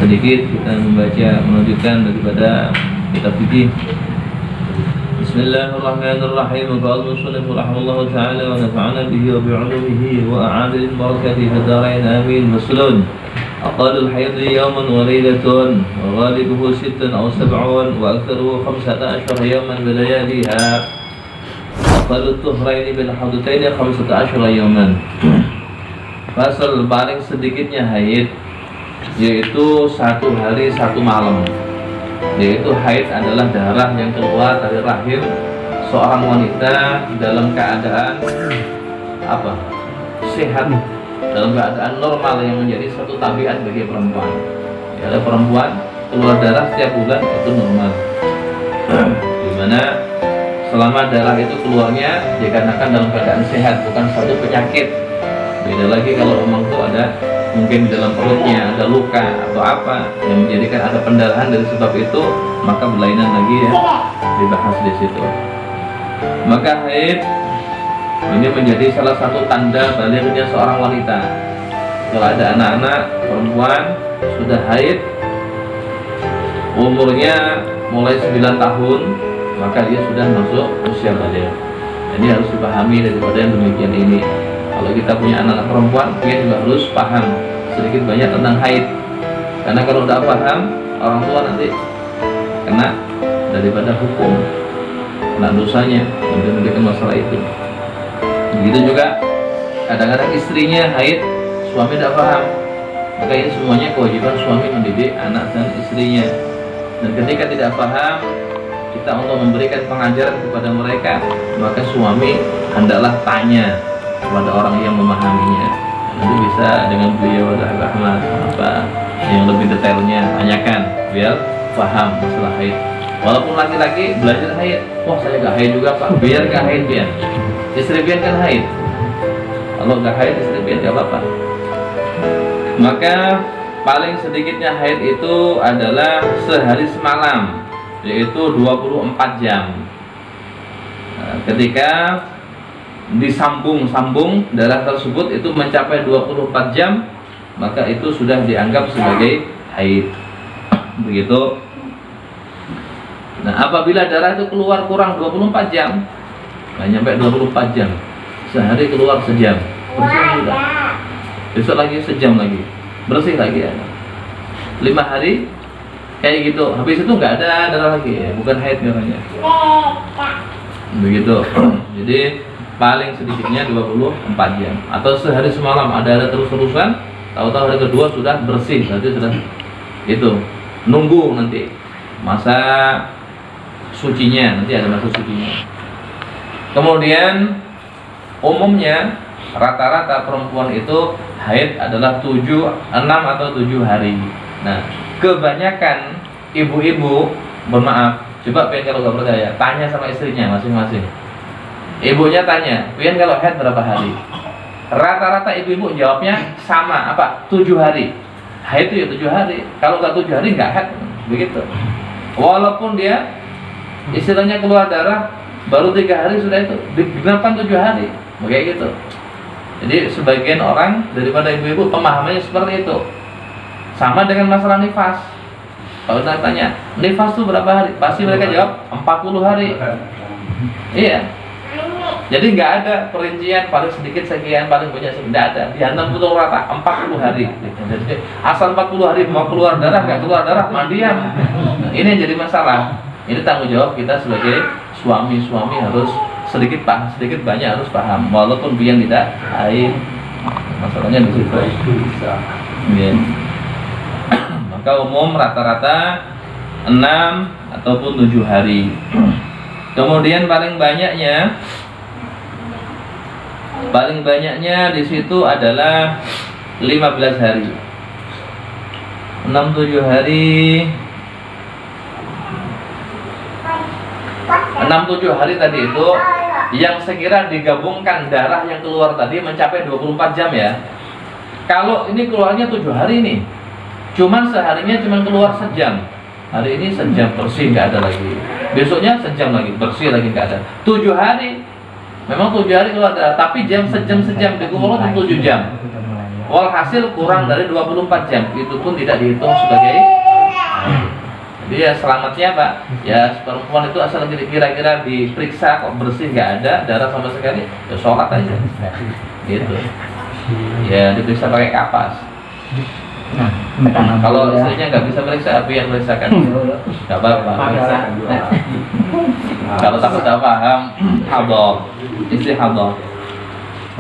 sedikit kita membaca melanjutkan daripada kitab fikih. Bismillahirrahmanirrahim. Qala al-musannif rahimahullah ta'ala wa nafa'ana bihi wa bi'ulumihi wa a'ada al-barakati fi ad-darain amin. Faslun. Aqalul hayd yawman wa laylatun wa ghalibuhu 6 aw 7 wa aktharuhu 15 yawman wa layaliha. Aqallut tuhraini bil hadataini 15 yawman. Fasal paling sedikitnya haid yaitu 1 hari 1 malam. Yaitu haid adalah darah yang keluar dari rahim seorang wanita dalam keadaan sehat, dalam keadaan normal yang menjadi suatu tabiat bagi perempuan. Ya, perempuan keluar darah setiap bulan itu normal. Dimana selama darah itu keluarnya dikarenakan dalam keadaan sehat, bukan suatu penyakit. Beda lagi kalau memang itu ada mungkin di dalam perutnya ada luka atau apa yang menjadikan ada pendarahan dari sebab itu, maka berlainan lagi ya dibahas di situ. Maka haid ini menjadi salah satu tanda balighnya seorang wanita. Kalau ada anak-anak perempuan sudah haid umurnya mulai 9 tahun, maka dia sudah masuk usia baligh. Ini harus dipahami daripada yang demikian ini. Kalau kita punya anak-anak perempuan, dia juga harus paham sedikit banyak tentang haid. Karena kalau tidak paham, orang tua nanti kena daripada hukum, kena dosanya memberikan masalah itu. Begitu juga kadang-kadang istrinya haid, suami tidak paham. Maka ini semuanya kewajiban suami mendidik anak dan istrinya. Dan ketika tidak paham, kita untuk memberikan pengajaran kepada mereka, maka suami hendaklah tanya kepada orang yang memahaminya. Nanti bisa dengan beliau Ahmad apa yang lebih detailnya tanyakan biar paham masalah haid. Walaupun laki-laki belajar haid, wah saya gak haid juga pak, biar gak haid biar. Istri biar kan haid. Kalau gak haid istri biar gak apa-apa. Maka paling sedikitnya haid itu adalah sehari semalam, yaitu 24 jam. Nah, ketika disambung darah tersebut itu mencapai 24 jam, maka itu sudah dianggap sebagai haid. Begitu. Nah, apabila darah itu keluar kurang 24 jam, nggak nyampe 24 jam, sehari keluar sejam, bersih sudah. Besok lagi sejam lagi, bersih lagi ya. 5 hari kayak gitu, habis itu nggak ada darah lagi ya, bukan haid namanya. Begitu. Jadi paling sedikitnya 24 jam atau sehari semalam ada terus-terusan, tahu-tahu hari kedua sudah bersih, berarti sudah itu nunggu nanti masa sucinya, nanti ada masa sucinya. Kemudian umumnya rata-rata perempuan itu haid adalah 6 atau 7 hari. Nah, kebanyakan ibu-ibu, bermaaf, coba pengen kalau gak percaya tanya sama istrinya masing-masing. Ibunya tanya, "Pian kalau haid berapa hari?" Rata-rata ibu-ibu jawabnya sama, 7 hari. Haid itu ya 7 hari. Kalau nggak 7 hari nggak haid, begitu. Walaupun dia istilahnya keluar darah baru 3 hari sudah itu digenapkan 7 hari, kayak gitu. Jadi sebagian orang daripada ibu-ibu pemahamannya seperti itu. Sama dengan masalah nifas. Kalau kita tanya, nifas itu berapa hari? Pasti mereka jawab 40 hari. Iya. Jadi nggak ada perincian paling sedikit sekian, paling banyak sekian, nggak ada. Dihantam betul rata 40 hari. Jadi asal 40 hari mau keluar darah nggak keluar darah mandiam. Nah, ini yang jadi masalah. Ini tanggung jawab kita sebagai suami harus sedikit banyak harus paham. Walaupun biang tidak haid, masalahnya di situ. Ya. Maka umum rata-rata 6 ataupun 7 hari. Kemudian paling banyaknya di situ adalah 15 hari. 6-7 hari. 6-7 hari tadi itu yang sekira digabungkan darah yang keluar tadi mencapai 24 jam ya. Kalau ini keluarnya 7 hari nih, cuman seharinya cuman keluar sejam. Hari ini sejam bersih nggak ada lagi. Besoknya sejam lagi bersih lagi nggak ada. 7 hari, memang 7 hari keluar darah, tapi jam sejam dikumpulkan 7 jam. Walhasil kurang dari 24 jam, itu pun tidak dihitung sebagai haid. Jadi ya selamatnya Pak, ya perempuan itu asal kira-kira diperiksa kok bersih, nggak ada darah sama sekali, ya sholat aja. Gitu. Ya diperiksa pakai kapas. Kalau istrinya nggak bisa periksa, apa yang periksakan? Nggak apa-apa. Kalau takut nggak paham, hadah, istri hadah.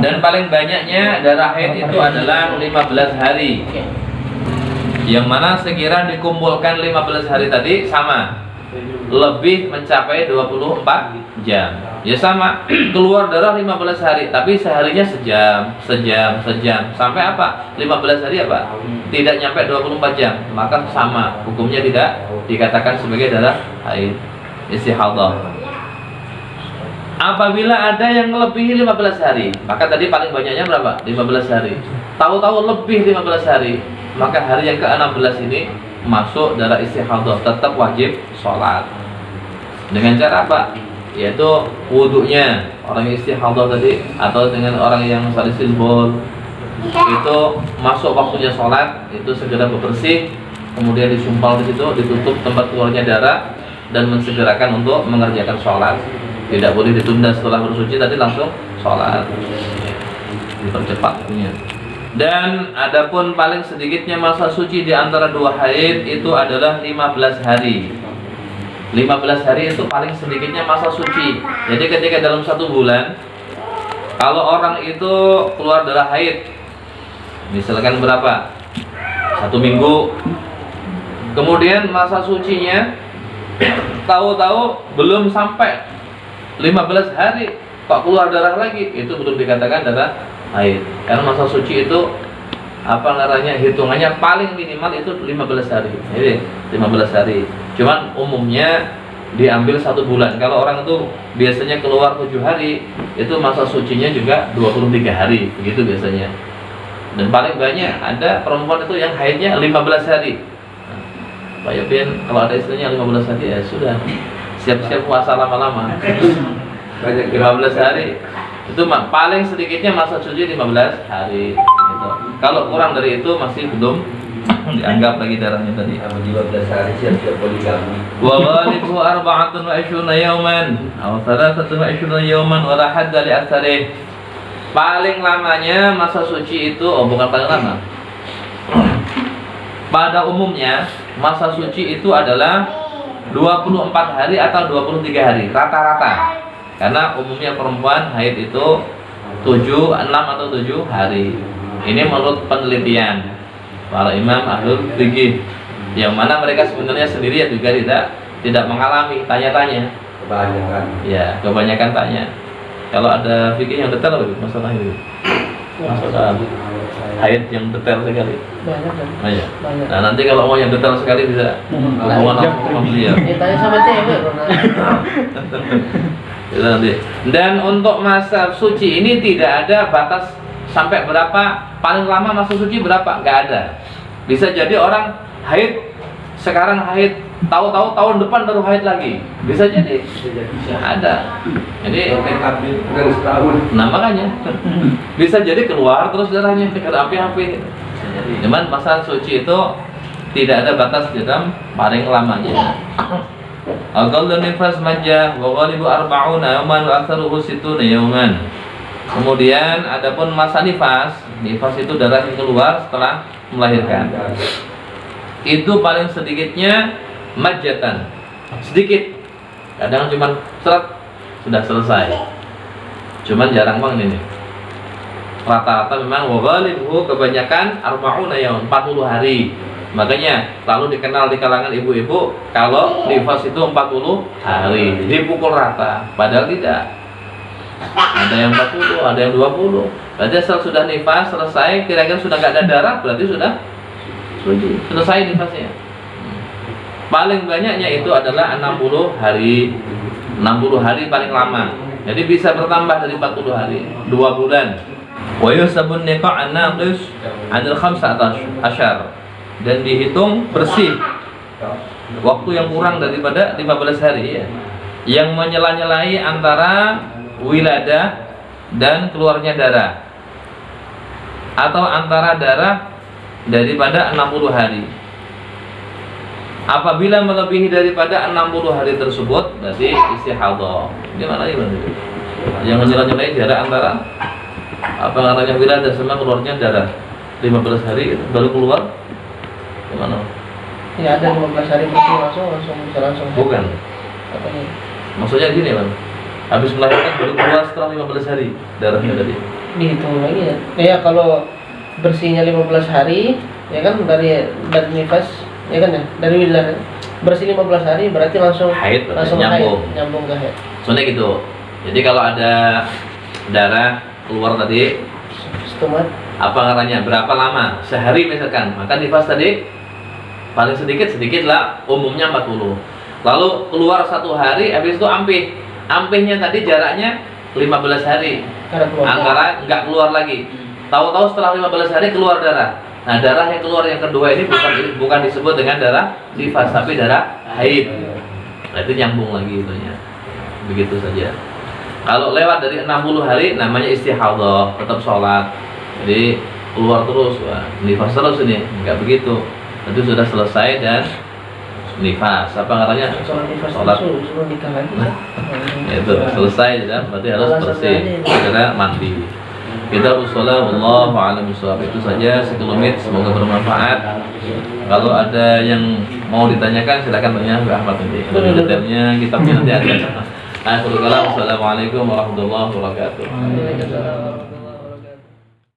Dan paling banyaknya darah haid itu adalah 15 hari. Yang mana sekira dikumpulkan 15 hari tadi sama, lebih mencapai 24 jam. Ya sama, keluar darah 15 hari, tapi seharinya sejam. Sampai apa? 15 hari apa? Tidak nyampe 24 jam, maka sama, hukumnya tidak dikatakan sebagai darah haid, istihadah. Apabila ada yang melebihi 15 hari, maka tadi paling banyaknya berapa? 15 hari. Tahu-tahu lebih 15 hari, maka hari yang ke-16 ini masuk darah istihadah, tetap wajib sholat. Dengan cara apa? Yaitu wudhunya orang istihadah tadi, atau dengan orang yang salisil bol, itu masuk waktunya sholat, itu segera bersih, kemudian disumpal di situ, ditutup tempat keluarnya darah, dan mensegerakan untuk mengerjakan sholat. Tidak boleh ditunda setelah bersuci tadi langsung sholat, dipercepat punya. Dan adapun paling sedikitnya masa suci di antara dua haid itu adalah 15 hari. 15 hari itu paling sedikitnya masa suci. Jadi ketika dalam 1 bulan, kalau orang itu keluar darah haid, misalkan berapa? 1 minggu. Kemudian masa sucinya tahu-tahu belum sampai 15 hari kok keluar darah lagi, itu belum dikatakan darah haid. Karena masa suci itu apa namanya, hitungannya paling minimal itu 15 hari. Jadi 15 hari. Cuman umumnya diambil 1 bulan. Kalau orang itu biasanya keluar 7 hari, itu masa sucinya juga 23 hari, begitu biasanya. Dan paling banyak ada perempuan itu yang haidnya 15 hari. Nah, Pak Yopin kalau ada istrinya 15 hari ya sudah, siap-siap puasa lama-lama. Banyak 15 hari. Itu paling sedikitnya masa suci 15 hari gitu. Kalau kurang dari itu masih belum dianggap lagi darahnya tadi. 15 hari siap-siap poligami. Wa ghalibuhu 24 yawman aw 23 yawman wa la hadda li aktsarih. Paling lamanya masa suci itu, bukan paling lama. Pada umumnya masa suci itu adalah 24 hari atau 23 hari rata-rata. Karena umumnya perempuan haid itu 6 atau 7 hari. Ini menurut penelitian para imam ahlul fikih, yang mana mereka sebenarnya sendiri ya juga tidak mengalami, tanya-tanya. Kebanyakan. Ya, kebanyakan tanya. Kalau ada fikih yang detail lebih masalah ini. Masalah haid yang detail sekali. Banyak kan? Oh, ya. Banyak. Nah, nanti kalau mau yang detail sekali bisa hubungan sama beliau. Tanya sama cewek Itu nanti. Dan untuk masa suci ini tidak ada batas sampai berapa, paling lama masa suci berapa, nggak ada. Bisa jadi orang haid sekarang haid, tahu-tahu tahun depan baru haid lagi, bisa jadi. Ada. Jadi nah makanya bisa jadi keluar terus darahnya api-api. Cuman masa suci itu tidak ada batas dalam paling lamanya. Aqallu nifas majah wa ghalibu 40 yawman wa aktsaruhu 60 yawman. Kemudian adapun masa nifas itu darah yang keluar setelah melahirkan. Itu paling sedikitnya majatan. Sedikit. Kadang cuma seret sudah selesai. Cuman jarang banget ini. Rata-rata memang wa ghalibu kebanyakan 40 yawman, 40 hari. Makanya lalu dikenal di kalangan ibu-ibu kalau nifas itu 40 hari, dipukul rata, padahal tidak. Ada yang 40, ada yang 20. Berarti asal sudah nifas selesai, kira-kira sudah nggak ada darah, berarti sudah selesai nifasnya. Paling banyaknya itu adalah 60 hari. 60 hari paling lama. Jadi bisa bertambah dari 40 hari, 2 bulan. Wa yusabun niqa' an-naqis 'anil 15. Dan dihitung bersih waktu yang kurang daripada 15 hari ya, yang menyela-nyelai antara wiladah dan keluarnya darah. atau antara darah daripada 60 hari. Apabila melebihi daripada 60 hari tersebut, berarti istihadah. Gimana ya, Bang? Yang menyela-nyelai jarak antara apa namanya wilayah sama keluarnya darah 15 hari baru keluar. Gimana? Ya ada 15 hari langsung bisa langsung. Bukan. Apanya? Maksudnya gini, Bang. Habis melahirkan baru keluar setelah 15 hari darahnya tadi. Dihitung lagi ya. Ya kalau bersihnya 15 hari, ya kan dari nifas, ya kan ya, dari wilayah bersih 15 hari berarti langsung Haid, langsung nyambung. haid, nyambung ke haid. Soalnya gitu. Jadi kalau ada darah keluar tadi, Stomat. apa katanya? Berapa lama? Sehari misalkan. Maka nifas tadi paling sedikit lah, umumnya 40. Lalu keluar 1 hari, habis itu ampih. Ampihnya tadi jaraknya 15 hari. Karena keluar. Antara nggak keluar lagi. Tahu-tahu setelah 15 hari keluar darah. Nah, darah yang keluar yang kedua ini bukan disebut dengan darah nifas, tapi darah haid. Nah, itu nyambung lagi itunya. Begitu saja. Kalau lewat dari 60 hari namanya istihadah, tetap sholat. Jadi keluar terus, wah, nifas terus ini, nggak begitu. Itu sudah selesai dan nifas. Apa katanya? Sholat. Suruh nikah lagi. Itu selesai dan berarti harus bersih. Segera mandi. Kita usola, wallahu a'lam bishawab. Itu saja sekelumit, semoga bermanfaat. Kalau ada yang mau ditanyakan silakan tanya ke Ahmad nanti. Lebih detailnya kitabnya nanti ada. Assalamualaikum warahmatullahi wabarakatuh.